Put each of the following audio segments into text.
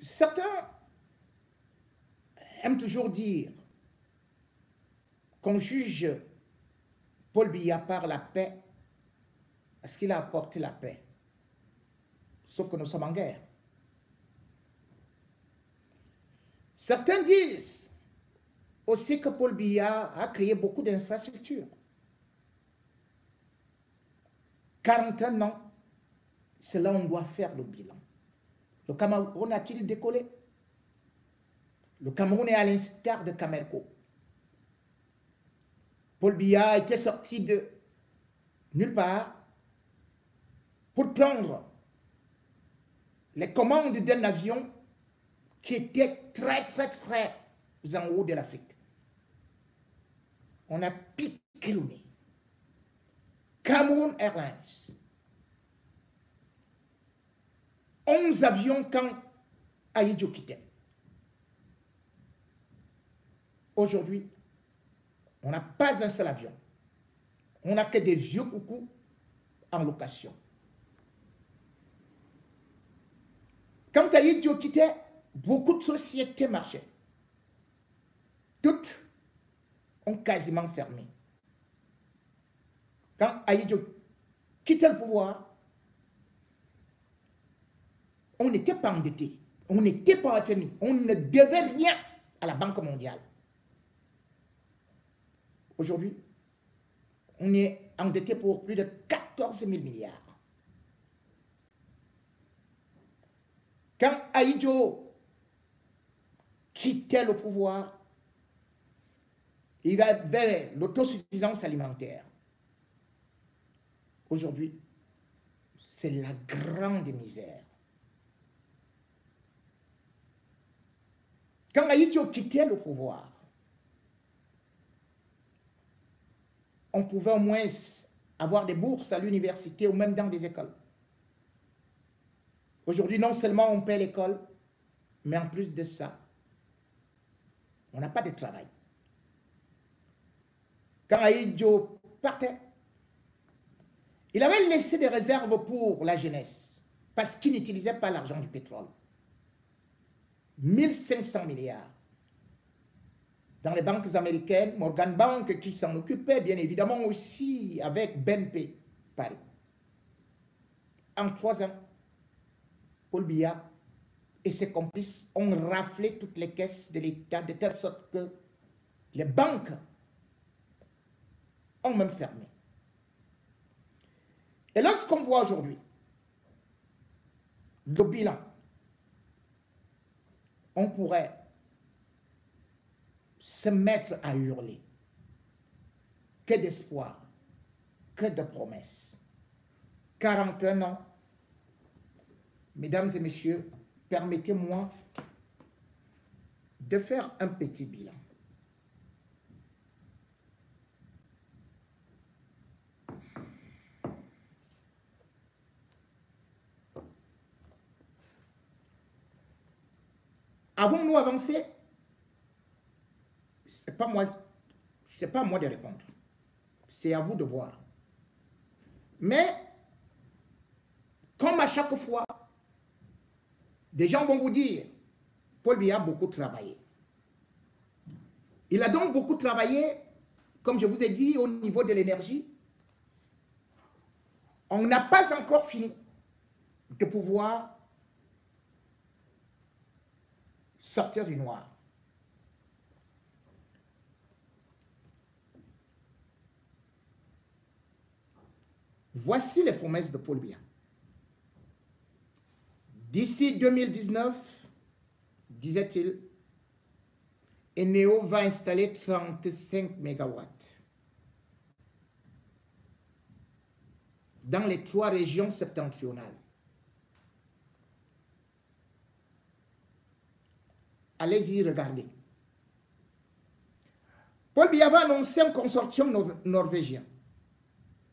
Certains aiment toujours dire qu'on juge Paul Biya par la paix parce qu'il a apporté la paix. Sauf que nous sommes en guerre. Certains disent aussi que Paul Biya a créé beaucoup d'infrastructures. 41 ans, c'est là où on doit faire le bilan. Le Cameroun a-t-il décollé? Le Cameroun est à l'instar de Camerco. Paul Biya était sorti de nulle part pour prendre les commandes d'un avion qui était très en haut de l'Afrique. On a piqué le nez. Cameroun Airlines. 11 avions quand Ahidjo quittait. Aujourd'hui, on n'a pas un seul avion. On n'a que des vieux coucous en location. Quand Ahidjo quittait, beaucoup de sociétés marchaient. Toutes ont quasiment fermé. Quand Ahidjo quittait le pouvoir, on n'était pas endetté, on n'était pas FMI, on ne devait rien à la Banque mondiale. Aujourd'hui, on est endetté pour plus de 14 000 milliards. Quand Ahidjo quittait le pouvoir, il avait l'autosuffisance alimentaire. Aujourd'hui, c'est la grande misère. Quand Ahidjo quittait le pouvoir, on pouvait au moins avoir des bourses à l'université ou même dans des écoles. Aujourd'hui, non seulement on paie l'école, mais en plus de ça, on n'a pas de travail. Quand Ahidjo partait, il avait laissé des réserves pour la jeunesse parce qu'il n'utilisait pas l'argent du pétrole. 1500 milliards. Dans les banques américaines, Morgan Bank qui s'en occupait, bien évidemment aussi avec BNP Paris. En 3 ans, Paul Biya et ses complices ont raflé toutes les caisses de l'État de telle sorte que les banques ont même fermé. Et lorsqu'on voit aujourd'hui le bilan, on pourrait se mettre à hurler. Que d'espoir, que de promesses. 41 ans. Mesdames et messieurs, permettez-moi de faire un petit bilan. Avons-nous avancé? Ce n'est pas à moi de répondre. C'est à vous de voir. Mais, comme à chaque fois, des gens vont vous dire, Paul Biya a beaucoup travaillé. Il a donc beaucoup travaillé, comme je vous ai dit, au niveau de l'énergie. On n'a pas encore fini de pouvoir sortir du noir. Voici les promesses de Paul Biya. D'ici 2019, disait-il, Eneo va installer 35 mégawatts dans les 3 régions septentrionales. Allez-y, regardez. Paul Biya va annoncer un consortium norvégien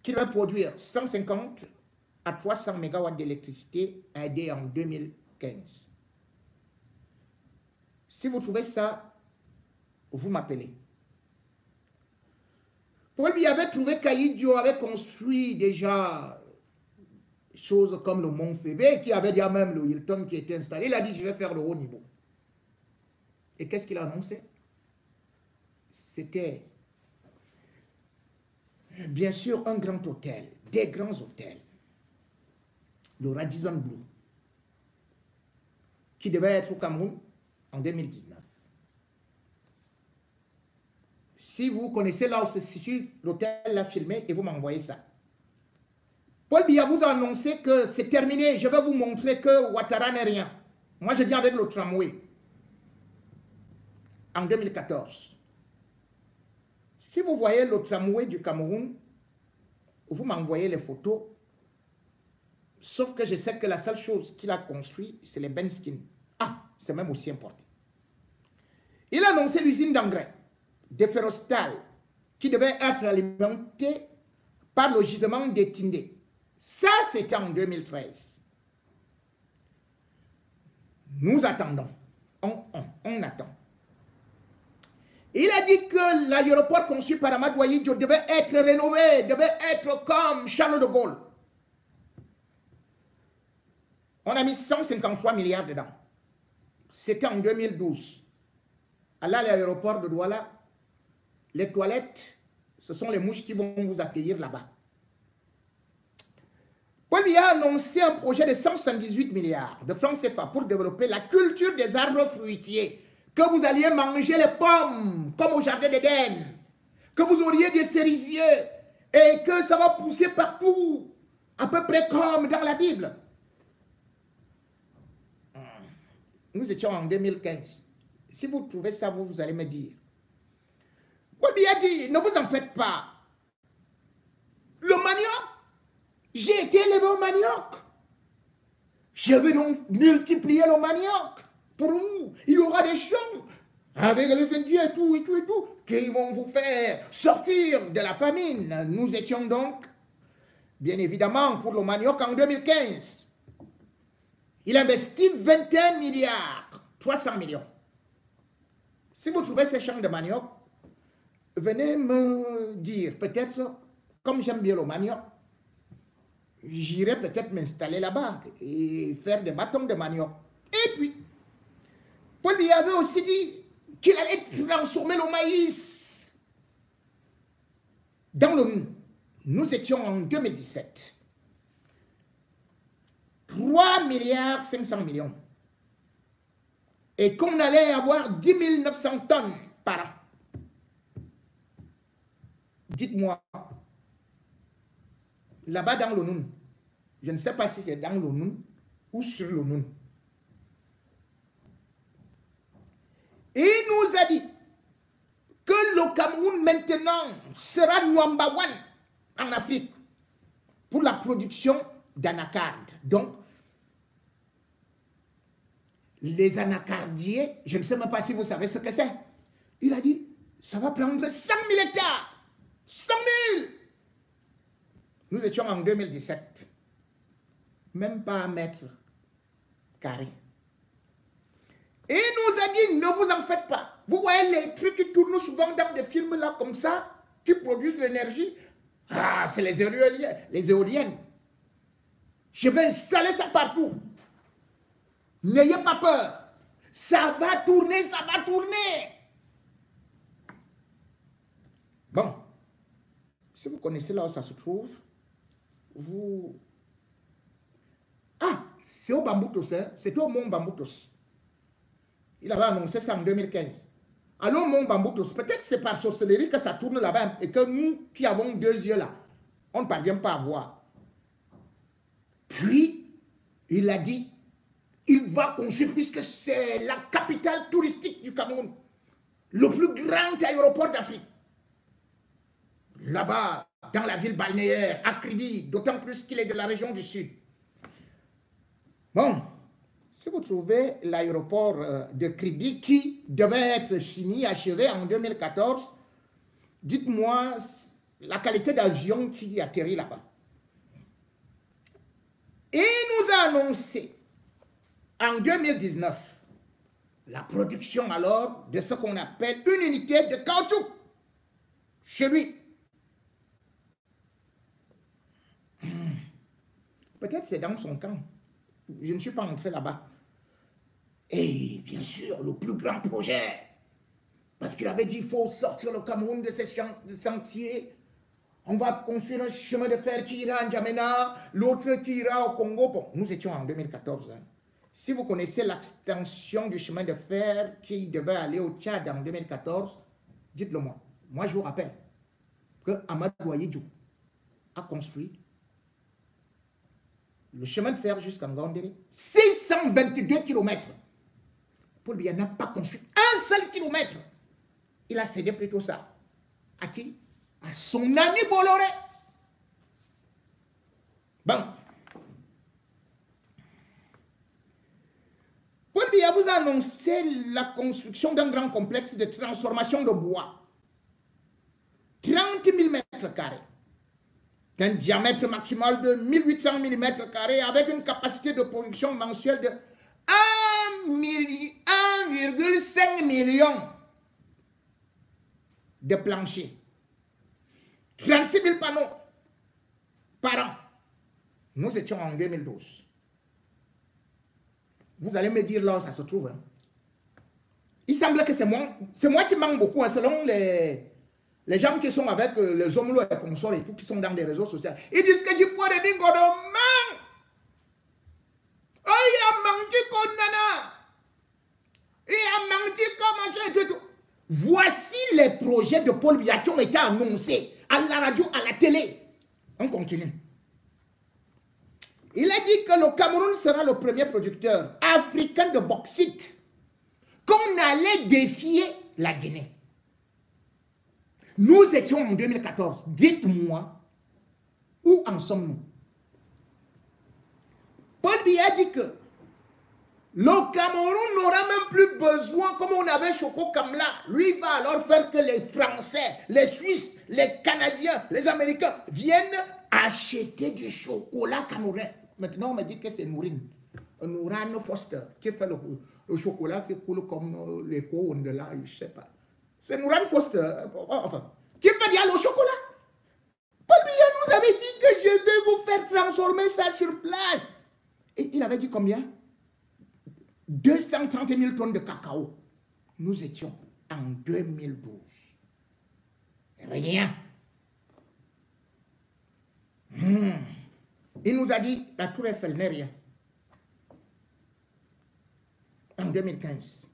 qui va produire 150 à 300 mégawatts d'électricité aidée en 2015. Si vous trouvez ça, vous m'appelez. Paul Biya avait trouvé qu'Ahidjo avait construit déjà choses comme le Mont Fébé, qui avait déjà même le Hilton qui était installé. Il a dit, je vais faire le haut niveau. Et qu'est-ce qu'il a annoncé? C'était, bien sûr, un grand hôtel, des grands hôtels. Le Radisson Blu, qui devait être au Cameroun en 2019. Si vous connaissez là où se situe l'hôtel, l'a filmé et vous m'envoyez ça. Paul Biya vous a annoncé que c'est terminé. Je vais vous montrer que Ouattara n'est rien. Moi, je viens avec le tramway. En 2014. Si vous voyez le tramway du Cameroun, vous m'envoyez les photos. Sauf que je sais que la seule chose qu'il a construit, c'est les Benskin. Ah, c'est même aussi important. Il a annoncé l'usine d'engrais de Ferrostal qui devait être alimentée par le gisement des Tindé. Ça, c'était en 2013. Nous attendons. On attend. Il a dit que l'aéroport conçu par Amadou Ahidjo devait être rénové, devait être comme Charles de Gaulle. On a mis 153 milliards dedans. C'était en 2012. À l'aéroport de Douala, les toilettes, ce sont les mouches qui vont vous accueillir là-bas. Paul Biya a annoncé un projet de 178 milliards de francs CFA pour développer la culture des arbres fruitiers. Que vous alliez manger les pommes, comme au jardin d'Éden. Que vous auriez des cerisiers et que ça va pousser partout, à peu près comme dans la Bible. Nous étions en 2015. Si vous trouvez ça, vous allez me dire. Paul Biya dit, ne vous en faites pas. Le manioc, j'ai été élevé au manioc. Je vais donc multiplier le manioc. Pour vous, il y aura des champs avec les Indiens et tout, qui vont vous faire sortir de la famine. Nous étions donc, bien évidemment, pour le manioc en 2015. Il investit 21 milliards, 300 millions. Si vous trouvez ces champs de manioc, venez me dire, peut-être, comme j'aime bien le manioc, j'irai peut-être m'installer là-bas et faire des bâtons de manioc. Et puis, Paul Biya avait aussi dit qu'il allait transformer le maïs dans le mou. Nous étions en 2017. 3 milliards 500 millions. Et qu'on allait avoir 10 900 tonnes par an. Dites-moi, là-bas dans le Noun, je ne sais pas si c'est dans le Noun ou sur le Noun. Il nous a dit que le Cameroun maintenant sera number one en Afrique pour la production d'anacardes. Donc, les anacardiers, je ne sais même pas si vous savez ce que c'est. Il a dit, ça va prendre 100 000 hectares. 100 000. Nous étions en 2017. Même pas un mètre carré. Et il nous a dit, ne vous en faites pas. Vous voyez les trucs qui tournent souvent dans des films là comme ça, qui produisent l'énergie. Ah, c'est les éoliennes. Les éoliennes. Je vais installer ça partout. N'ayez pas peur. Ça va tourner, ça va tourner. Bon. Si vous connaissez là où ça se trouve, vous... Ah, c'est au Bamboutos, hein? C'est au Mont Bamboutos. Il avait annoncé ça en 2015. Allons au Mont Bamboutos. Peut-être c'est par sorcellerie que ça tourne là-bas et que nous qui avons 2 yeux là, on ne parvient pas à voir. Puis, il a dit, il va construire, puisque c'est la capitale touristique du Cameroun, le plus grand aéroport d'Afrique. Là-bas, dans la ville balnéaire, à Kribi, d'autant plus qu'il est de la région du Sud. Bon, si vous trouvez l'aéroport de Kribi qui devait être fini, achevé en 2014, dites-moi la qualité d'avion qui atterrit là-bas. Et il nous a annoncé en 2019 la production alors de ce qu'on appelle une unité de caoutchouc chez lui. Peut-être c'est dans son camp. Je ne suis pas entré là-bas. Et bien sûr, le plus grand projet, parce qu'il avait dit qu'il faut sortir le Cameroun de ces sentiers. On va construire un chemin de fer qui ira en N'Djamena, l'autre qui ira au Congo. Bon, nous étions en 2014. Hein. Si vous connaissez l'extension du chemin de fer qui devait aller au Tchad en 2014, dites-le moi. Moi, je vous rappelle que Amadou Ahidjo a construit le chemin de fer jusqu'en Ngandéré. 622 km. Paul Biya n'a pas construit un seul kilomètre. Il a cédé plutôt ça. À qui? À son ami Bolloré. Bon. Paul Biya vous a annoncé la construction d'un grand complexe de transformation de bois. 30 000 mètres carrés. D'un diamètre maximal de 1800 mm avec une capacité de production mensuelle de 1,5 million de planchers. 36 000 panneaux par an. Nous étions en 2012. Vous allez me dire là où ça se trouve. Hein. Il semble que c'est moi qui manque beaucoup, hein, selon les gens qui sont avec les hommes et consorts et tout, qui sont dans les réseaux sociaux. Ils disent que du poids de bingo de man. Oh, il a menti comme nana. Il a menti comme machin et tout. Voici les projets de Paul Biya qui ont été annoncés à la radio, à la télé. On continue. Il a dit que le Cameroun sera le premier producteur africain de bauxite, qu'on allait défier la Guinée. Nous étions en 2014. Dites-moi, où en sommes-nous? Paul Biya dit que le Cameroun n'aura même plus besoin, comme on avait Choco Kamla. Lui va alors faire que les Français, les Suisses, les Canadiens, les Américains viennent acheter du chocolat camerounais. Maintenant, on me dit que c'est Nourine Foster qui fait le chocolat qui coule comme les cônes de là, je ne sais pas. C'est Nourine Foster, enfin, qui fait dire le chocolat. Paul Biya nous avait dit que je vais vous faire transformer ça sur place. Et il avait dit combien? 230 000 tonnes de cacao. Nous étions en 2012. Rien. Il nous a dit la Tour Eiffel n'est rien. En 2015.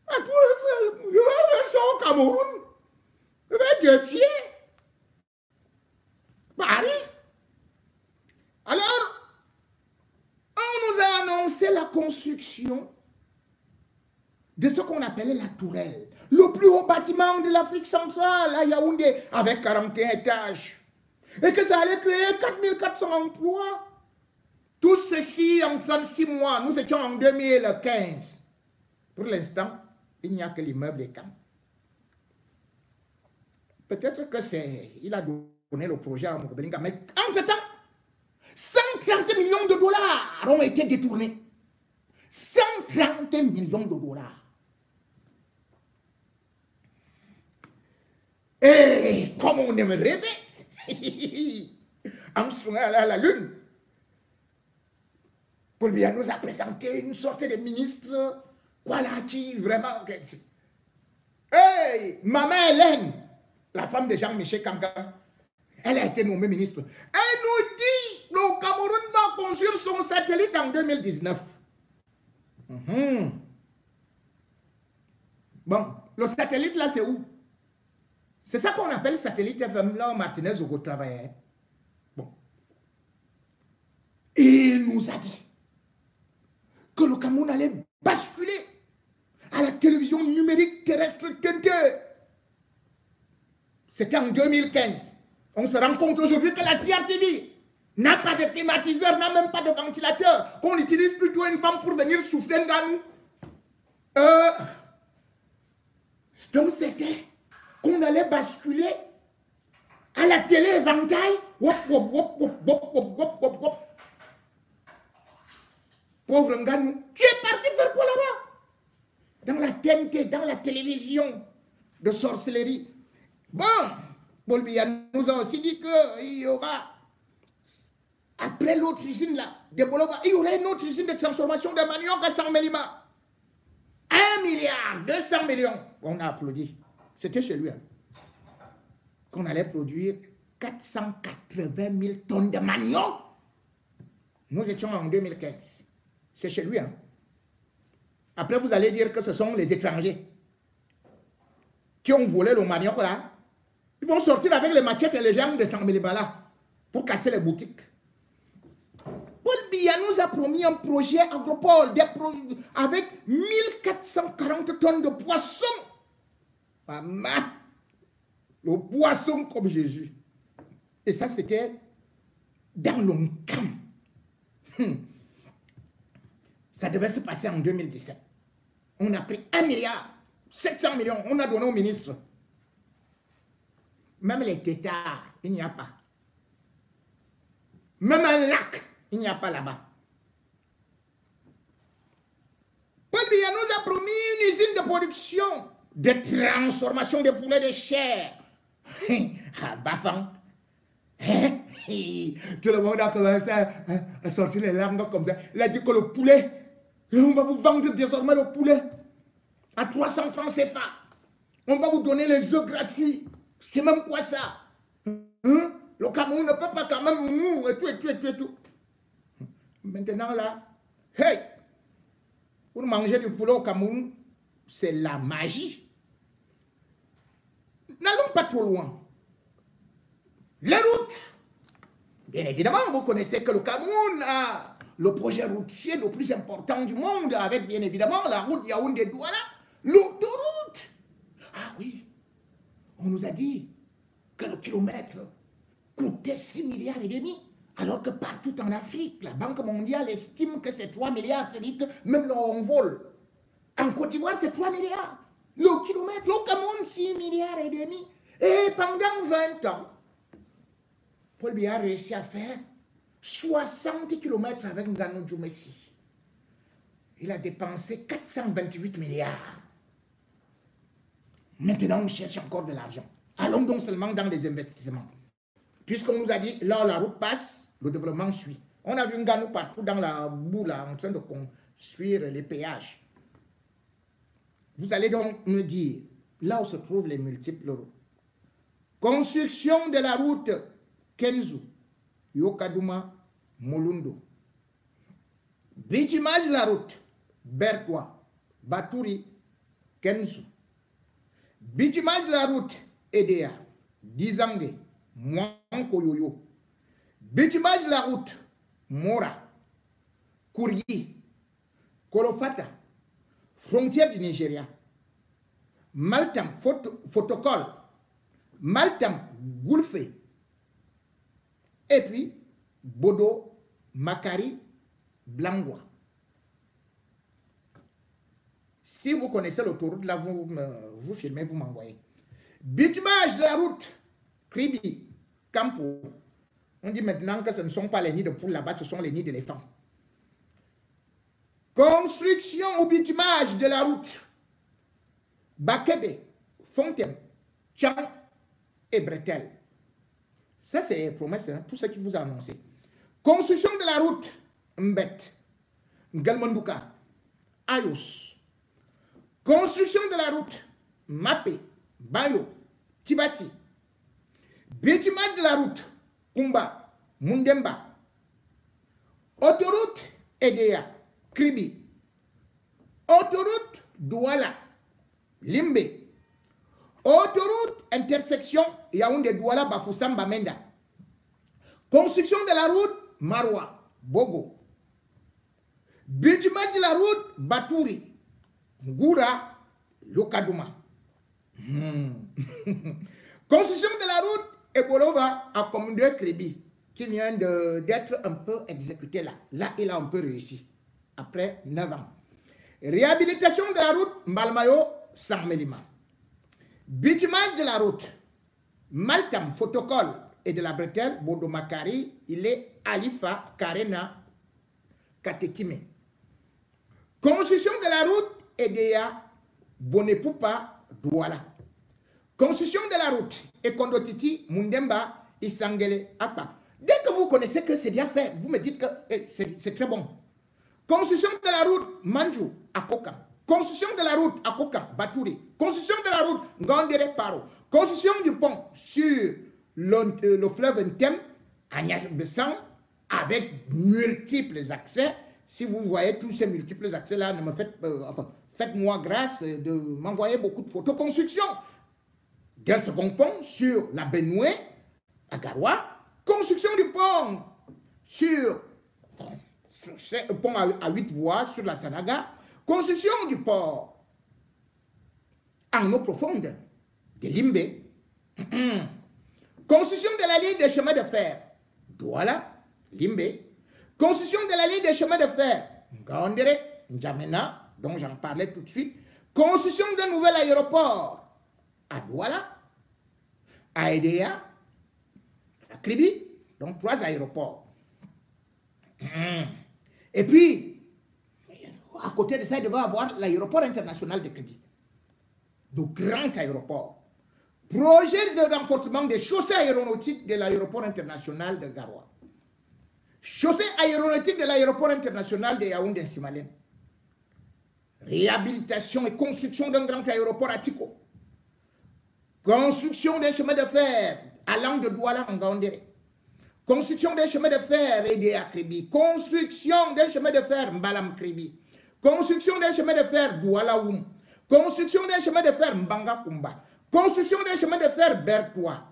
La Tour Eiffel, je vais faire ça au Cameroun. Je vais défier Paris. Alors, on nous a annoncé la construction de ce qu'on appelait la tourelle. Le plus haut bâtiment de l'Afrique centrale, à Yaoundé, avec 41 étages. Et que ça allait créer 4400 emplois. Tout ceci en 36 mois. Nous étions en 2015. Pour l'instant, il n'y a que l'immeuble et camp. Peut-être que c'est... Il a donné le projet à Mourbelinga. Mais en ce temps, 130 millions de dollars ont été détournés. 130 millions de dollars. Et comme on aime rêver, en se faisant à la lune, Paul Biya nous a présenté une sorte de ministre, voilà, qui vraiment... Hey, maman Hélène, la femme de Jean-Michel Kankan, elle a été nommée ministre. Elle nous dit, le Cameroun va construire son satellite en 2019. Bon, le satellite là, c'est où? C'est ça qu'on appelle satellite FM, là, Martinez au travail. Bon. Et il nous a dit que le Cameroun allait basculer à la télévision numérique terrestre quinquée. C'était en 2015. On se rend compte aujourd'hui que la CRTV n'a pas de climatiseur, n'a même pas de ventilateur, qu'on utilise plutôt une femme pour venir souffler dans nous. Donc c'était qu'on allait basculer à la télé éventail. Pauvre Nganou, tu es parti faire quoi là-bas? Dans la TNT, dans la télévision de sorcellerie. Bon, Paul Biya nous a aussi dit qu'il y aura Après l'autre usine là, de Boloba, il y aurait une autre usine de transformation de manioc à Saint-Mélima. 1 milliard 200 millions. On a applaudi. C'était chez lui. Hein. Qu'on allait produire 480 000 tonnes de manioc. Nous étions en 2015. C'est chez lui. Hein. Après, vous allez dire que ce sont les étrangers qui ont volé le manioc là. Ils vont sortir avec les machettes et les jambes de Saint-Mélima là pour casser les boutiques. Paul Biya nous a promis un projet agropole avec 1440 tonnes de poissons. Maman, le poisson comme Jésus. Et ça, c'était dans l'Oncam. Ça devait se passer en 2017. On a pris 1 milliard 700 millions. On a donné au ministre. Même les têtards, il n'y a pas. Même un lac, il n'y a pas là-bas. Paul Biya nous a promis une usine de production, de transformation des poulets de chair. Bafang. Tout le monde a commencé à sortir les langues comme ça. Il a dit que le poulet, on va vous vendre désormais le poulet à 300 francs CFA. On va vous donner les œufs gratuits. C'est même quoi ça? Le Cameroun ne peut pas quand même nous et tout. Maintenant là, hey, pour manger du poulet au Cameroun, c'est la magie. N'allons pas trop loin. Les routes. Bien évidemment, vous connaissez que le Cameroun a le projet routier le plus important du monde, avec bien évidemment la route Yaoundé-Douala, l'autoroute. Ah oui, on nous a dit que le kilomètre coûtait 6 milliards et demi, alors que partout en Afrique, la Banque mondiale estime que c'est 3 milliards, c'est-à-dire que même là on vole. En Côte d'Ivoire, c'est 3 milliards. Le kilomètre, au Cameroun, 6 milliards et demi. Et pendant 20 ans, Paul Biya a réussi à faire 60 km avec Nganou Djoumessi. Il a dépensé 428 milliards. Maintenant, on cherche encore de l'argent. Allons donc seulement dans les investissements. Puisqu'on nous a dit, là où la route passe, le développement suit. On a vu Nganou partout dans la boue, là, en train de construire les péages. Vous allez donc me dire, là où se trouvent les multiples routes. Construction de la route Kenzu, Yokadouma, Molundo. Bitumage de la route Berkwa, Baturi, Kenzu. Bitumage de la route Edea, Dizangue, Mwankoyoyo. Bitumage de la route Mora, Kourgi, Kolofata, frontière du Nigeria. Maltam, Photocol, Maltam, Goulfé. Et puis, Bodo, Makari, Blangwa. Si vous connaissez l'autoroute, là, vous filmez, vous m'envoyez. Bitumage de la route, Kribi, Campo. On dit maintenant que ce ne sont pas les nids de poules là-bas, ce sont les nids d'éléphants. Construction au bitumage de la route, Bakebe, Fontaine, Tchang et Bretel. Ça, c'est les promesses, hein, tout ce qui vous a annoncé. Construction de la route Mbet, Ngalmanduka, Ayos. Construction de la route Mapé, Bayo, Tibati. Bitumage de la route Kumba, Mundemba. Autoroute Edea, Kribi. Autoroute Douala, Limbe. Autoroute intersection Yaoundé-Douala, Bafoussam, Bamenda. Construction de la route Marwa, Bogo. Bitumage de la route Baturi, Ngoura, Yokadouma. Construction de la route Ebolova à Commandeur Kribi, qui vient d'être un peu exécuté là. Là, il a un peu réussi, après 9 ans. Réhabilitation de la route Mbalmayo, Saint-Mélima. Bitumage de la route Maltam, Photocol et de la bretelle Bodo-Makari, il est Alifa, Karena, Katekime. Construction de la route Edea, Bonepoupa, Douala. Construction de la route Ekondotiti, Mundemba, Isangele, Apa. Dès que vous connaissez que c'est bien fait, vous me dites que c'est très bon. Construction de la route Manjou à Kokam. Construction de la route à Kokam, Batouri. Construction de la route Ngandere Paro. Construction du pont sur le fleuve Ntem à Niagbessan avec multiples accès. Si vous voyez tous ces multiples accès-là, ne me faites-moi grâce de m'envoyer beaucoup de photos. Construction d'un second pont sur la Benoué à Garoua. Construction du pont sur un pont à 8 voies sur la Sanaga. Construction du port en eau profonde de Limbe. Construction de la ligne de chemin de fer Douala, Limbe. Construction de la ligne de chemin de fer Ngandere, N'Djamena, dont j'en parlais tout de suite. Construction d'un nouvel aéroport à Douala, à Edea, à Kribi, donc 3 aéroports. Et puis, à côté de ça, il devait avoir l'aéroport international de Kribi. De grands aéroports. Projet de renforcement des chaussées aéronautiques de l'aéroport international de Garoua. Chaussée aéronautique de l'aéroport international de Yaoundé-Simalène. Réhabilitation et construction d'un grand aéroport à Tiko. Construction d'un chemin de fer allant de Douala en Gandéré. Construction d'un chemin de fer aidé à Kribi. Construction d'un chemin de fer Mbalam Kribi. Construction d'un chemin de fer Douala Oum. Construction d'un chemin de fer Mbanga Kumba. Construction d'un chemin de fer Bertois,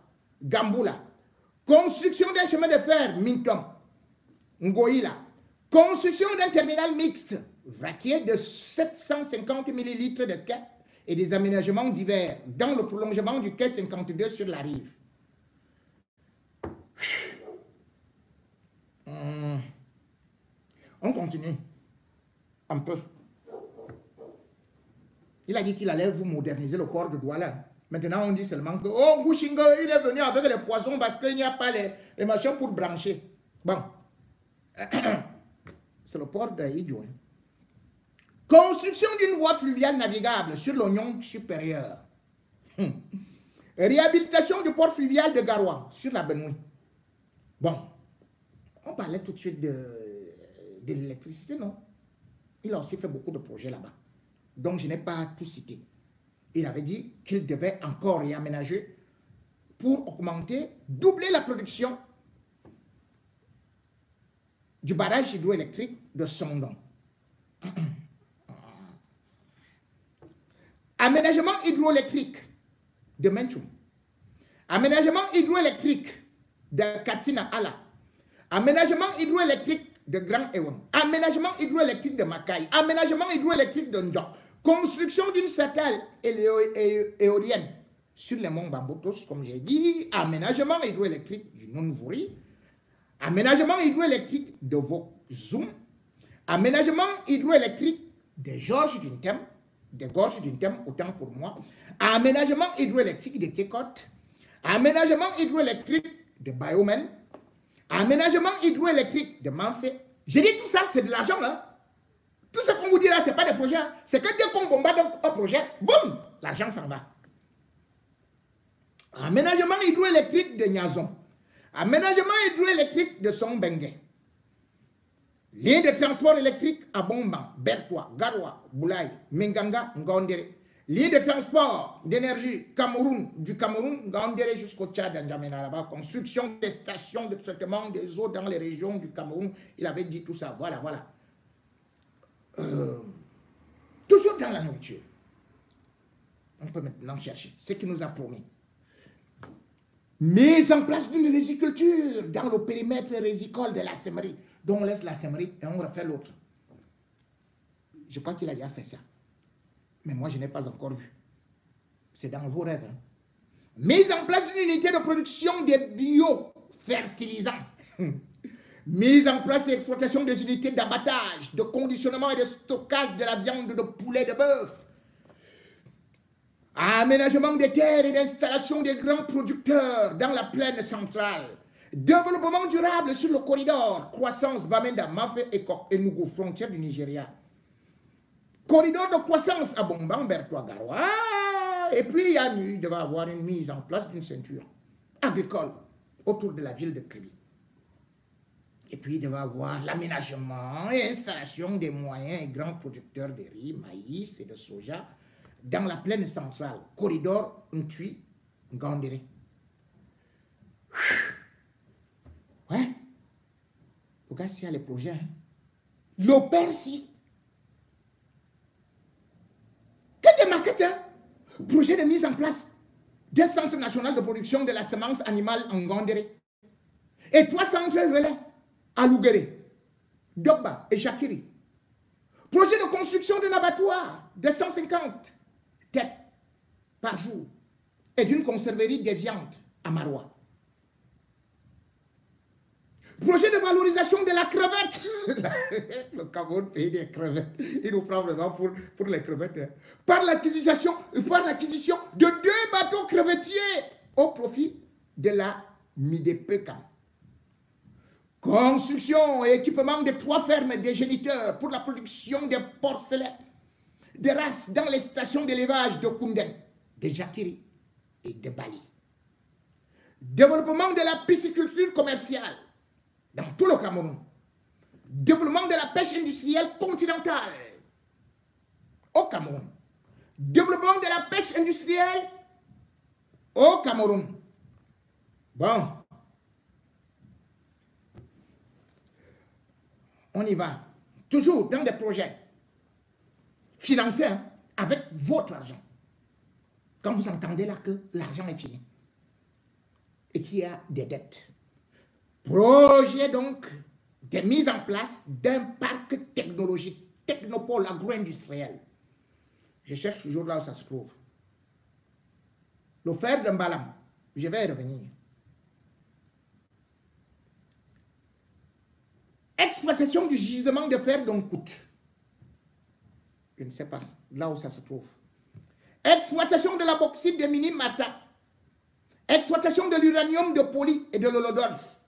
Gamboula. Construction d'un chemin de fer Mintom, Ngoïla. Construction d'un terminal mixte, vraquier de 750 ml de quai et des aménagements divers dans le prolongement du quai 52 sur la rive. On continue un peu. Il a dit qu'il allait vous moderniser le port de Douala. Maintenant, on dit seulement que oh, Gouchingo, il est venu avec les poissons parce qu'il n'y a pas les machins pour brancher. Bon. C'est le port d'Idjo. Construction d'une voie fluviale navigable sur l'oignon supérieur. Réhabilitation du port fluvial de Garoua sur la Benoué. Bon. On parlait tout de suite de l'électricité, non? Il a aussi fait beaucoup de projets là-bas. Donc, je n'ai pas tout cité. Il avait dit qu'il devait encore réaménager pour augmenter, doubler la production du barrage hydroélectrique de Sondon. Aménagement hydroélectrique de Menchoum. Aménagement hydroélectrique de Katina Ala. Aménagement hydroélectrique de Grand Ewan. Aménagement hydroélectrique de Makai. Aménagement hydroélectrique de Ndjok. Construction d'une centrale éolienne sur les monts Bambotos, comme j'ai dit. Aménagement hydroélectrique du Nunvouri. Aménagement hydroélectrique de Vokzoum. Aménagement hydroélectrique des Gorges d'Untem. Des Gorges d'Untem, autant pour moi. Aménagement hydroélectrique de Kekot. Aménagement hydroélectrique de Biomen. Aménagement hydroélectrique de Manfé. J'ai dit tout ça, c'est de l'argent, hein. Tout ce qu'on vous dit là, ce n'est pas des projets. Hein. C'est que dès qu'on bombarde un projet, boum, l'argent s'en va. Aménagement hydroélectrique de Niazon. Aménagement hydroélectrique de Sombengue. Ligne de transport électrique à Bomban, Bertois, Garoua, Boulaye, Menganga, Ngondere. Ligne de transport d'énergie du Cameroun, Ngondere jusqu'au Tchad, N'Djamena là-bas. Construction des stations de traitement des eaux dans les régions du Cameroun. Il avait dit tout ça. Voilà, voilà. Toujours dans la nourriture. On peut maintenant chercher ce qu'il nous a promis. Mise en place d'une riziculture dans le périmètre rizicole de la Semerie. Donc on laisse la Semerie et on refait l'autre. Je crois qu'il a déjà fait ça. Mais moi je n'ai pas encore vu. C'est dans vos rêves. Hein. Mise en place d'une unité de production des biofertilisants. Mise en place et exploitation des unités d'abattage, de conditionnement et de stockage de la viande de poulet, de bœuf. Aménagement des terres et d'installation des grands producteurs dans la plaine centrale. Développement durable sur le corridor. Croissance Bamenda, Mafé et Enugu, frontière du Nigeria. Corridor de croissance à Bomban, Bertois, Garoua. Et puis il devait avoir une mise en place d'une ceinture agricole autour de la ville de Kribi. Et puis, il devait avoir l'aménagement et installation des moyens et grands producteurs de riz, maïs et de soja dans la plaine centrale, corridor Ntui, Ngandere. Ouais. Regarde s'il y a les projets. Hein. L'Opersi. Que des maquettes, hein? Projet de mise en place d'un centre national de production de la semence animale en Ngandere. Et 3 centres relais à Lougere, Dogba et Jakiri. Projet de construction d'un abattoir de 150 têtes par jour et d'une conserverie des viandes à Maroua. Projet de valorisation de la crevette. Le Cameroun, pays des crevettes. Il nous prend vraiment pour les crevettes. Hein. Par l'acquisition de 2 bateaux crevettiers au profit de la Midepeka. Construction et équipement de 3 fermes des géniteurs pour la production de porcelaines, de races dans les stations d'élevage de Kounden, de Jakiri et de Bali. Développement de la pisciculture commerciale dans tout le Cameroun. Développement de la pêche industrielle continentale au Cameroun. Développement de la pêche industrielle au Cameroun. Bon. On y va. Toujours dans des projets financés hein, avec votre argent. Quand vous entendez là que l'argent est fini et qu'il y a des dettes. Projet donc de mise en place d'un parc technologique, technopole agro-industriel. Je cherche toujours là où ça se trouve. Le fer de Mbalam, je vais y revenir. Exploitation du gisement de fer d'Onkout. Je ne sais pas, là où ça se trouve. Exploitation de la bauxite de Mini-Mata. Exploitation de l'uranium de Poly et de l'Olodolf.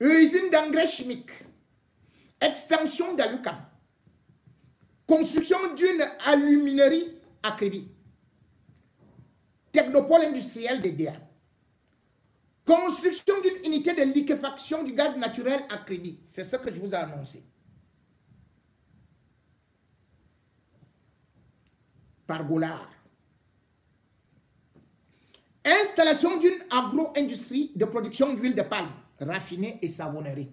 Usine d'engrais chimiques. Extension d'Alukam. Construction d'une aluminerie à Crédit. Technopole industriel de DA. Construction d'une unité de liquéfaction du gaz naturel à Crédit. C'est ce que je vous ai annoncé. Par Goulard. Installation d'une agro-industrie de production d'huile de palme, raffinée et savonnerie.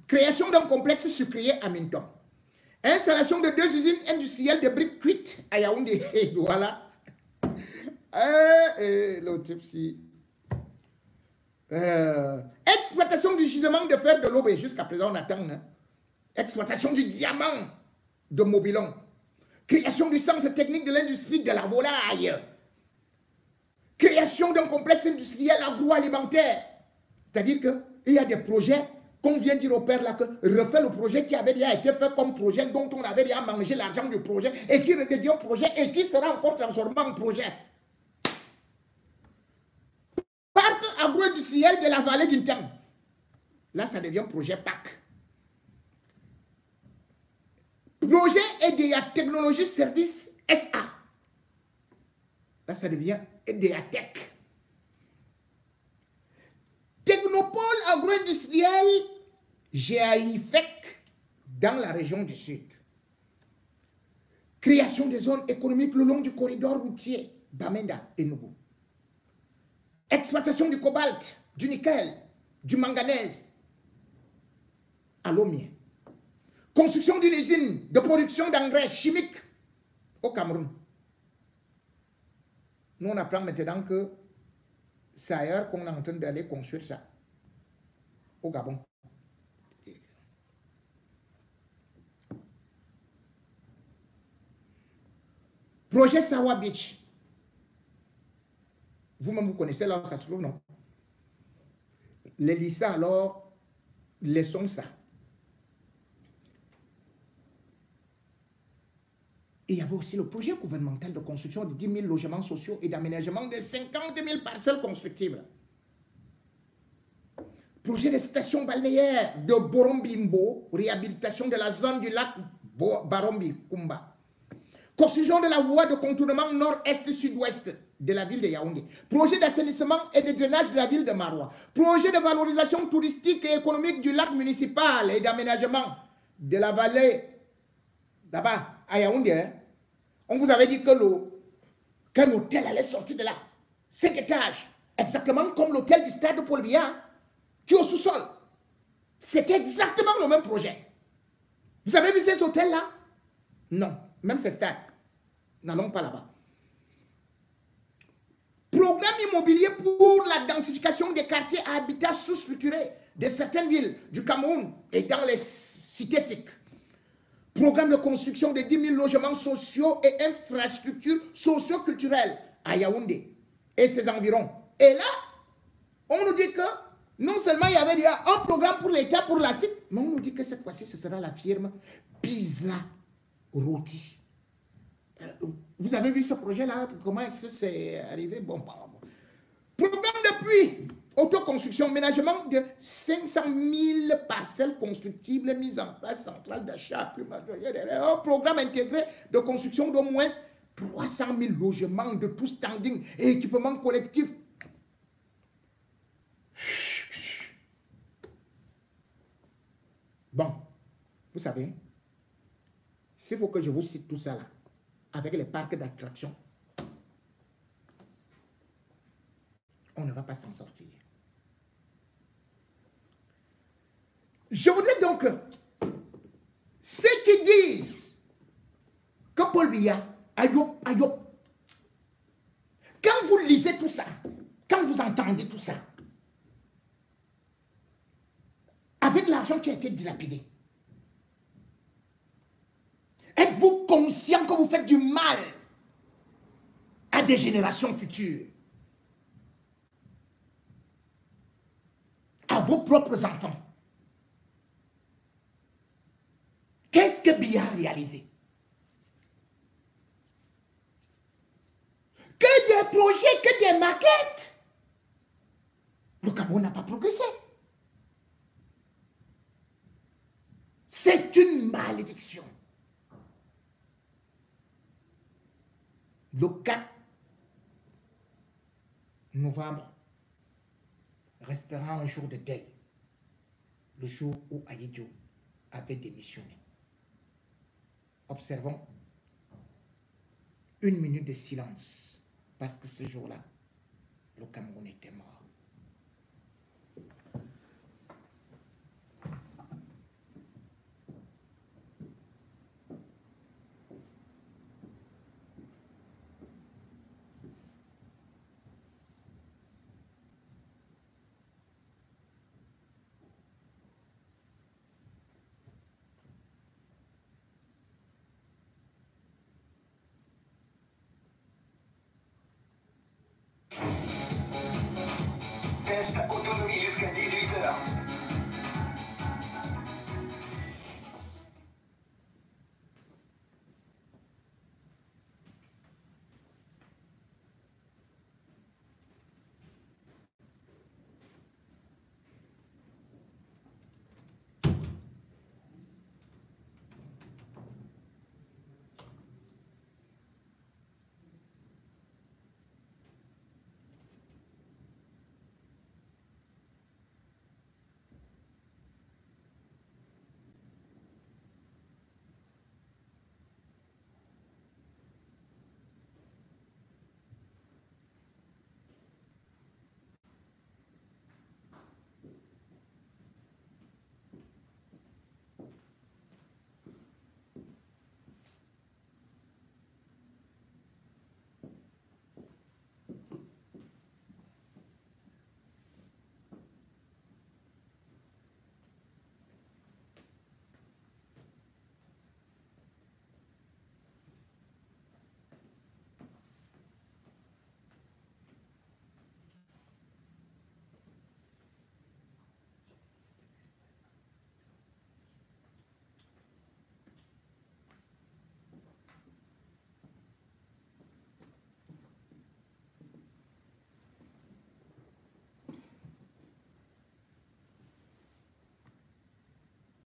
Création d'un complexe sucrier à Minton. Installation de 2 usines industrielles de briques cuites à Yaoundé et Douala. L'autopsie. Exploitation du gisement de fer de l'Aube, jusqu'à présent on attend. Hein. Exploitation du diamant de Mobilon. Création du centre technique de l'industrie de la volaille. Création d'un complexe industriel agroalimentaire. C'est-à-dire qu'il y a des projets qu'on vient dire au père là que refait le projet qui avait déjà été fait comme projet dont on avait déjà mangé l'argent du projet et qui redevient projet et qui sera encore transformé en projet. Parc agro-industriel de la vallée d'une terre. Là, ça devient projet PAC. Projet EDA Technologie Service SA. Là, ça devient EDA Tech. Technopole agro-industriel GAIFEC dans la région du Sud. Création des zones économiques le long du corridor routier Bamenda et Nougou. Exploitation du cobalt, du nickel, du manganèse à Lomé. Construction d'une usine de production d'engrais chimiques au Cameroun. Nous, on apprend maintenant que c'est ailleurs qu'on est en train d'aller construire ça. Au Gabon. Projet Sawa Beach. Vous-même, vous connaissez là où ça se trouve, non? Les lycées, alors, laissons ça. Et il y avait aussi le projet gouvernemental de construction de 10 000 logements sociaux et d'aménagement de 50 000 parcelles constructibles. Projet de station balnéaire de Borombi-Mbo, réhabilitation de la zone du lac Barombi-Kumba. Construction de la voie de contournement nord-est-sud-ouest de la ville de Yaoundé. Projet d'assainissement et de drainage de la ville de Maroua. Projet de valorisation touristique et économique du lac municipal et d'aménagement de la vallée là-bas à Yaoundé. Hein. On vous avait dit que qu'un hôtel allait sortir de là. 5 étages. Exactement comme l'hôtel du stade de Paul Biya qui est au sous-sol. C'est exactement le même projet. Vous avez vu ces hôtels-là? Non. Même ces stades. N'allons pas là-bas. Programme immobilier pour la densification des quartiers à habitat sous-structuré de certaines villes du Cameroun et dans les cités SIC. Programme de construction de 10 000 logements sociaux et infrastructures socio-culturelles à Yaoundé et ses environs. Et là, on nous dit que non seulement il y avait déjà un programme pour l'État, pour la CIC, mais on nous dit que cette fois-ci, ce sera la firme Pizza Roti. Vous avez vu ce projet-là? Comment est-ce que c'est arrivé? Bon. Programme d'appui, autoconstruction, ménagement de 500 000 parcelles constructibles mises en place, centrale d'achat, un programme intégré de construction d'au moins 300 000 logements de tout standing et équipements collectifs. Bon, vous savez, s'il faut que je vous cite tout ça là, avec les parcs d'attractions, on ne va pas s'en sortir. Je voudrais donc ceux qui disent que Paul Biya, Ayop, quand vous lisez tout ça, quand vous entendez tout ça, avec l'argent qui a été dilapidé, êtes-vous conscient que vous faites du mal à des générations futures, à vos propres enfants? Qu'est-ce que Biya a réalisé? Que des projets, que des maquettes. Le Cameroun n'a pas progressé. C'est une malédiction. Le 4 novembre restera un jour de deuil. Le jour où Aïdjo avait démissionné. Observons 1 minute de silence, parce que ce jour-là, le Cameroun était mort.